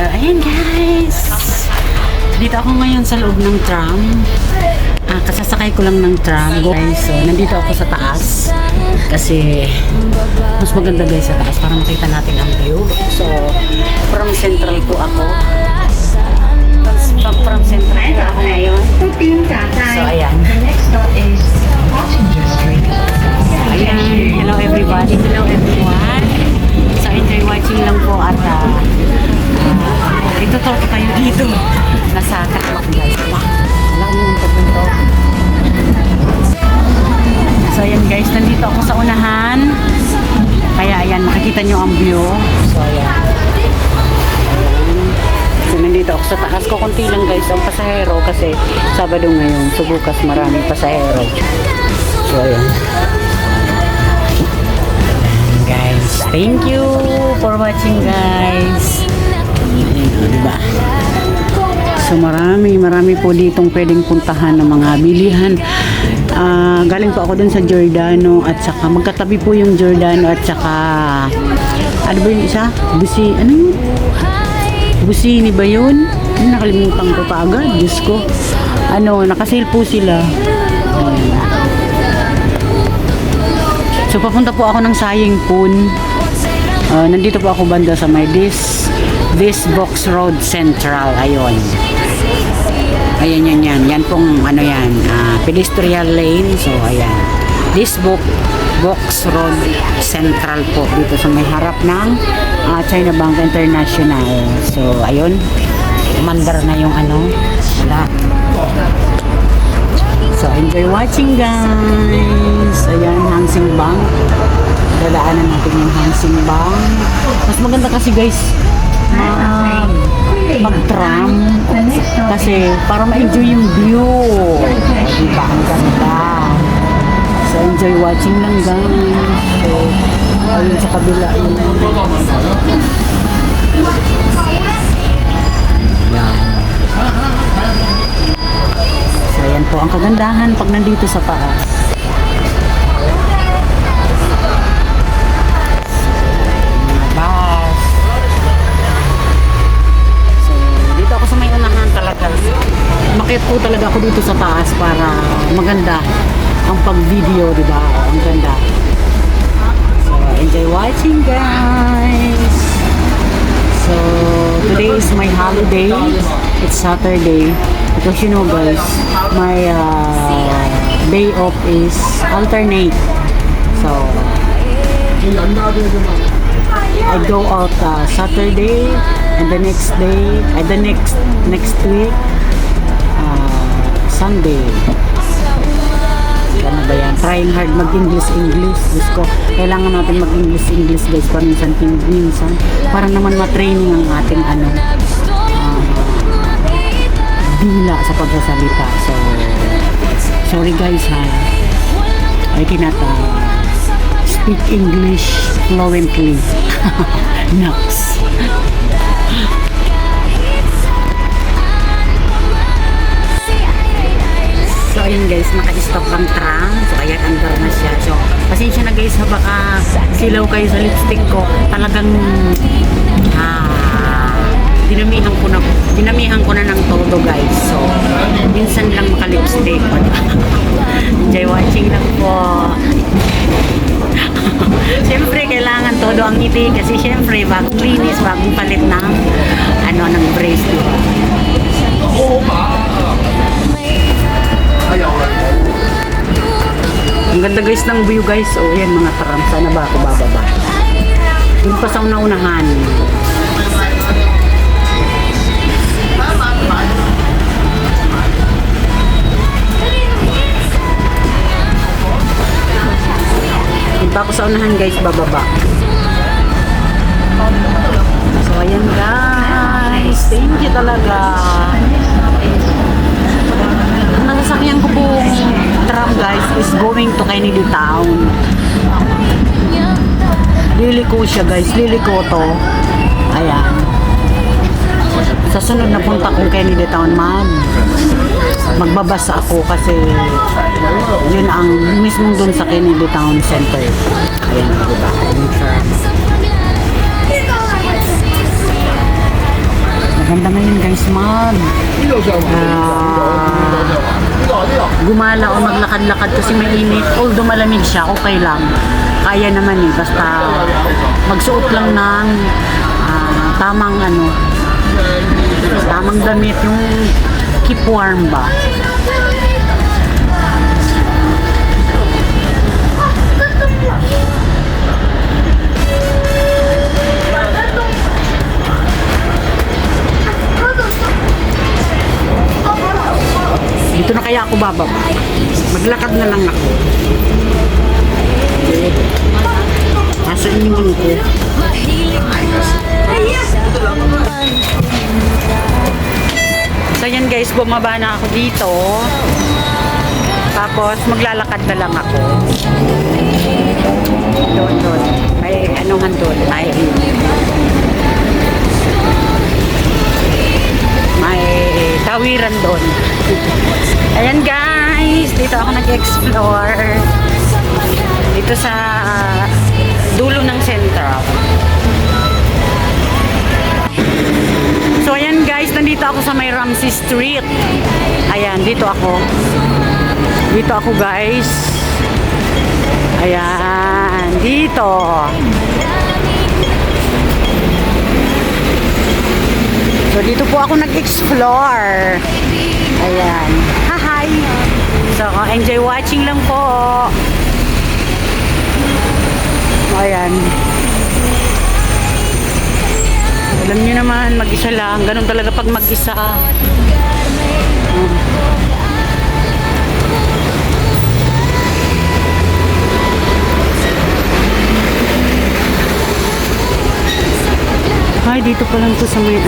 Ayan guys, dito ako ngayon sa loob ng tram. Kasasakay ko lang ng tram guys. So nandito ako sa taas kasi mas maganda guys sa taas para makita natin ang view. So from Central po ako. From Central po ako ngayon. So ayan. Ayan, hello everybody, hello everyone. So enjoy watching lang po at ito talk tayo dito. Nasa Katlak guys. Alam mo yung pagpunto. So ayan guys, nandito ako sa unahan. Kaya ayan, makikita nyo ang view. So ayan. So nandito ako sa taas ko. Konti lang guys ang pasahero kasi Sabado ngayon. So bukas maraming pasahero. So ayan. Guys, thank you for watching guys. Ayan, diba? So marami po ditong pwedeng puntahan ng mga bilihan. Galing po ako dun sa Giordano at saka magkatabi po yung Giordano at saka ano ba yung isa? Busini ba yun? Nakalimutan ko pa agad. Diyos ko. Nakasale po sila. So papunta po ako ng Sayingpun. Nandito po ako banda sa may this Box Road Central. Ayun. Ayan yan. Yan pong pedestrian lane. So ayan. This Box Road Central po dito sa may harap ng China Bank International. So ayun. Mandar na yung So enjoy watching guys. Ayan, Hansing Bank. Dadaanan natin yung Hansing Bank. Mas maganda kasi guys mag-tram kasi para ma-enjoy yung view. Diba? Ang ganda. So enjoy watching lang guys. So ayun sa kabila yun. So ayan po ang kagandahan pag nandito sa taas. Makit po talaga ako dito sa taas para maganda ang pag-video, di ba? Ang ganda. So, enjoy watching, guys. So, today is my holiday. It's Saturday. Because you know, guys, my day off is alternate. So, I go out Saturday and the next day, the next week, Sunday. Ano ba yan? Trying hard mag-English. Diyos ko, kailangan natin mag-English guys minsan para naman ma-training ang ating dila sa pagsasalita. So sorry guys ha, I cannot speak English fluently. Nuts. So ayun guys, naka-stop ang tram. So ayan, andar na siya. So pasensya na guys ha, baka silaw kayo sa lipstick ko. Talagang dinamihan ko na ng todo guys. So minsan lang maka-lipstick. Enjoy watching lang po. Siyempre kailangan todo ang ngiti kasi siyempre bagong linis, bagong palit ng ng brace, diba? Ang ganda guys ng view guys. O yan mga tram. Sana ba ako bababa? Yung pa sa una-unahan. Yung pa ako sa unahan guys, bababa. So ayan guys. Thank you talaga. Nasasakyan ko pong tram guys is going to Kennedy Town. Liliko siya guys, liliko to. Ayan. Sa sunod na punta kong Kennedy Town magbabasa ako kasi yun ang mismong dun sa Kennedy Town Center. Ayan, diba? maganda ngayon guys gumala o maglakad-lakad kasi mainit. Although malamig siya, okay lang. Kaya naman eh, basta magsuot lang ng tamang tamang damit, yung keep warm ba. Dito na kaya ako bababa. Maglakad na lang ako. Nasa inyong ko. So yan guys, bumaba na ako dito. Tapos maglalakad na lang ako. Doon. May anungan doon. May tawiran doon. Ayan guys, dito ako nag-explore. Dito sa dulo ng Central. So ayan guys, nandito ako sa may Ramsey Street. Ayan, dito ako. Dito ako guys. Ayan, dito. So dito po ako nag-explore. Ayan. Hi. So enjoy watching lang po. Ayan. Alam niyo naman, mag-isa lang. Ganun talaga pag mag-isa. Ay, dito pa lang to sa may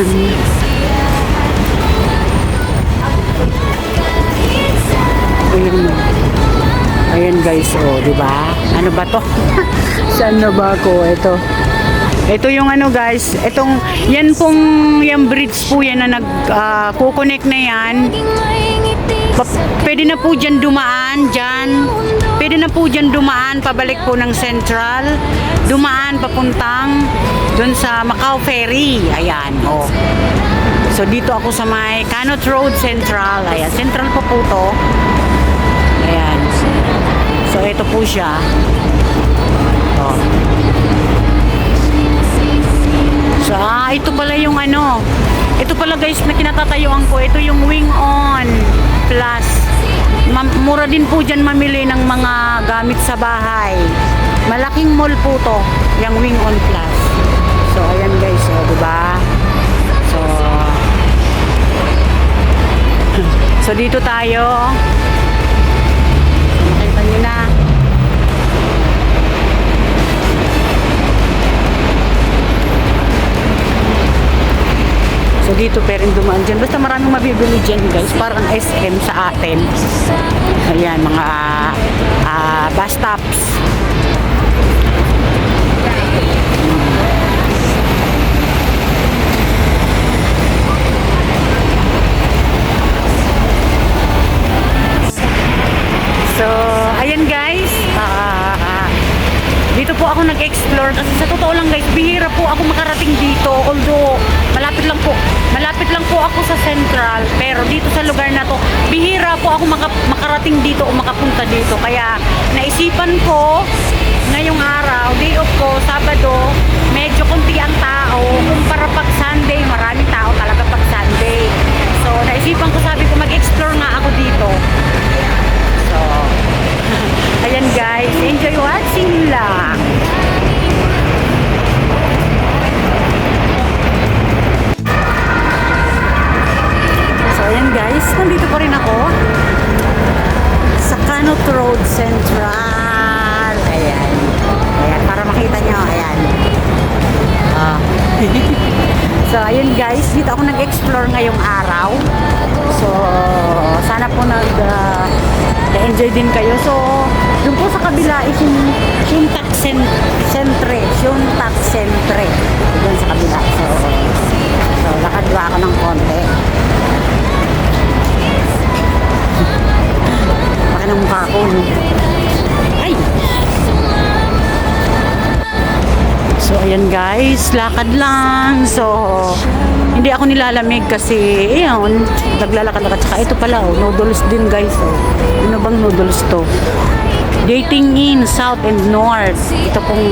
Ayan guys, oh, di ba? Ano ba to? Saan na ba ako? Ito yung guys, yung bridge po yan na kukonek na yan. Pwede na po dyan dumaan, Pwede na po dyan dumaan, pabalik po ng Central. Dumaan, papuntang dun sa Macau Ferry. Ayan, oh. So, dito ako sa may Canot Road Central. Ayan, Central po to. Ayan. So, ito po siya. Oh. So, ito pala yung ito pala guys na kinatatayuan ko. Ito yung Wing On Plus. Mura din po dyan mamili ng mga gamit sa bahay. Malaking mall po to, yung Wing On Plus. So, ayan guys, diba? So, dito tayo. Nakita nyo na. So dito pwedeng dumaan dyan. Basta maraming mabibili dyan guys. Parang SM sa atin. Ayan, mga bus stops. So, ayan guys. Dito po ako nag-explore kasi sa totoo lang guys, bihira po ako makarating dito. Although, malapit lang po ako sa Central. Pero dito sa lugar na to, bihira po ako makarating dito o makapunta dito. Kaya, naisipan ko, ngayong araw, day off ko, Sabado, medyo konti ang tao. Kumpara pag Sunday, maraming tao talaga pag Sunday. So, naisipan ko, sabi ko, mag-explore nga ako dito. So, ayan guys, enjoy watching lang. So, ayan guys, nandito pa rin ako sa Canot Road Central. Ayan. Ayan, para makita nyo. Ayan. So, ayun guys, dito ako nag-explore ngayong araw. So, sana po nag-enjoy din kayo. So, doon po sa kabila is yung Shuntak Centre. Shuntak Centre. Doon sa kabila. So lakad ba ako ng konti. Baka ng mukha ko. Ay! So, ayan guys, lakad lang. So, Hindi ako nilalamig kasi, yun, naglalakad-lakad. Tsaka ito pala, oh, noodles din guys. Oh. Ano bang noodles to? Dating in South and North. Ito pong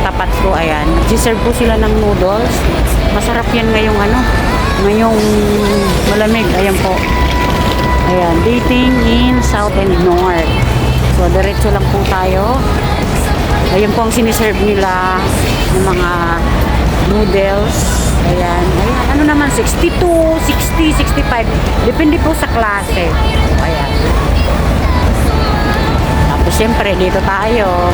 tapat ko, ayan. Nag-serve po sila ng noodles. Masarap yan ngayong ano, ngayong malamig. Ayan po. Ayan, dating in South and North. So, diretso lang po tayo. Ayan po ang siniserve nila ng mga noodles. Ayan, ayan. Ano naman, 62, 60, 65. Depende po sa klase. Ayan. Tapos, siyempre, dito tayo.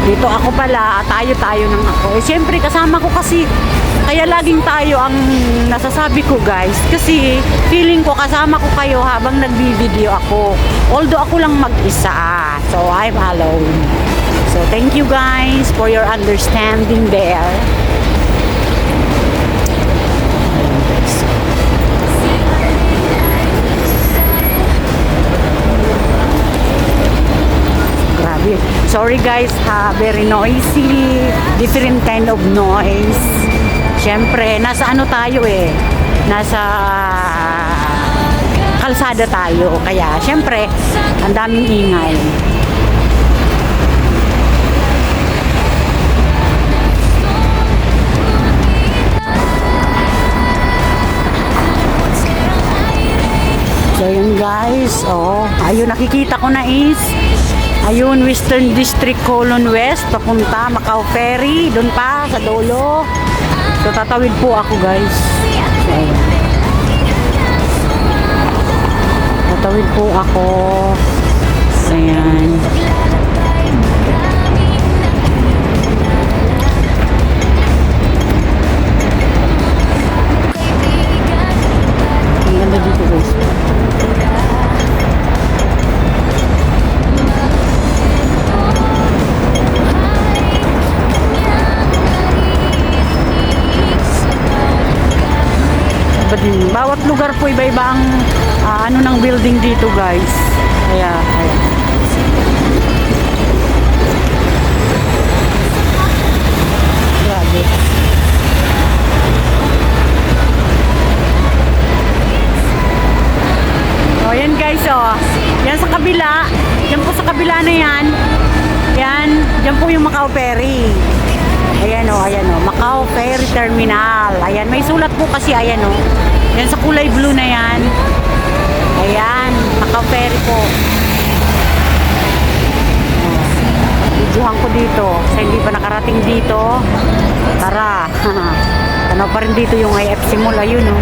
Dito ako pala, tayo ng ako. Eh, siyempre, kasama ko kasi, kaya laging tayo ang nasasabi ko guys. Kasi, feeling ko kasama ko kayo habang nagbi-video ako. Although ako lang mag-isa. So, I'm alone. So, thank you guys for your understanding there. Grabe. Sorry guys ha, very noisy. Different kind of noise. Siyempre, nasa ano tayo eh. Nasa kalsada tayo. Kaya, siyempre, ang daming ingay. So yun guys, oh, ayun nakikita ko na is ayun Western District Colon West papunta Macau Ferry, doon pa sa dulo. So tatawid po ako guys. So, tatawid po ako. Ayan. Ang ganda dito guys. Bawat lugar po iba-iba ang ano ng building dito guys. Kaya grabe. Oh, yan guys, oh. Yan sa kabila. Yan po sa kabila na yan. Yan. Yan po yung Macau Ferry. Ayan o, Macau Ferry Terminal. Ayan, may sulat po kasi, ayan o. Yan sa kulay blue na yan. Ayan, Macau Ferry po. Videohan ko dito. Sa hindi pa nakarating dito, tara. Ano pa rin dito yung IFC Mall, ayun o.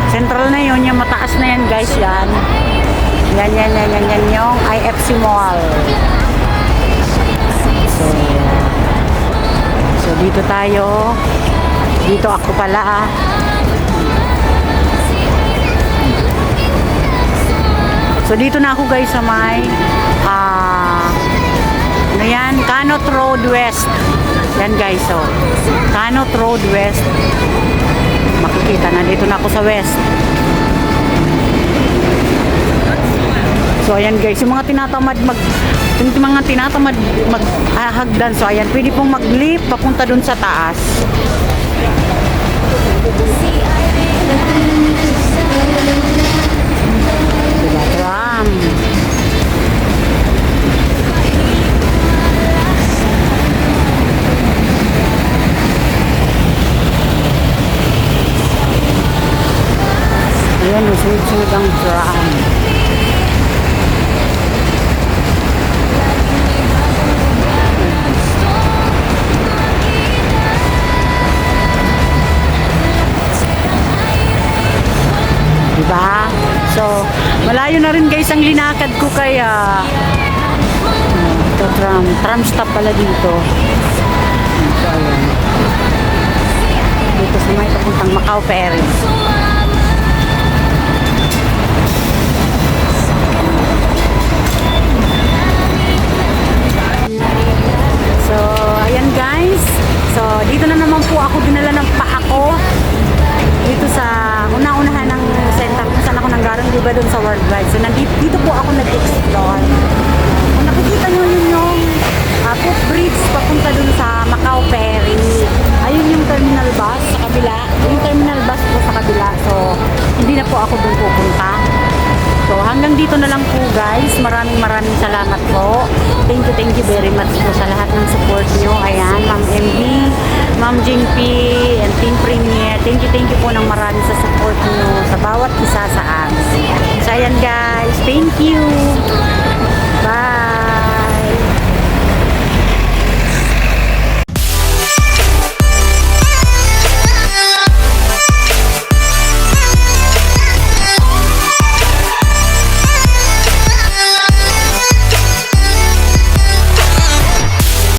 Central na yun, yung mataas na yan guys, yan. Yan yung IFC Mall. So dito tayo. Dito ako pala So dito na ako guys sa may ano yan? Canot Road West. Yan guys, so Canot Road West. Makikita na dito na ako sa West. So ayan guys, yung mga tinatamad maghagdan. So ayan, pwede pong mag-lift papunta dun sa taas. Diba, tram. Ayan, sunod-sunod ang tram. Diba? So, malayo na rin guys ang linakad ko kaya ito tram stop pala dito. So, ayan. Dito sa may papuntang Macau Ferry. So, ayan guys. So, dito na naman po ako dinala ng paa ko. Dito sa una-unahan ng center kung saan ako nanggaling, diba doon sa Worldwide. So, dito po ako nag-explore. Kung nakikita nyo yun yung footbridge papunta doon sa Macau Ferry. Ayun yung terminal bus sa kabila. na lang po guys. Maraming salamat po. Thank you very much po sa lahat ng support nyo. Ayan, Ma'am MB, Ma'am Jing P, and Team Premier. Thank you po ng marami sa support nyo sa bawat isa sa amin. So ayan guys, thank you.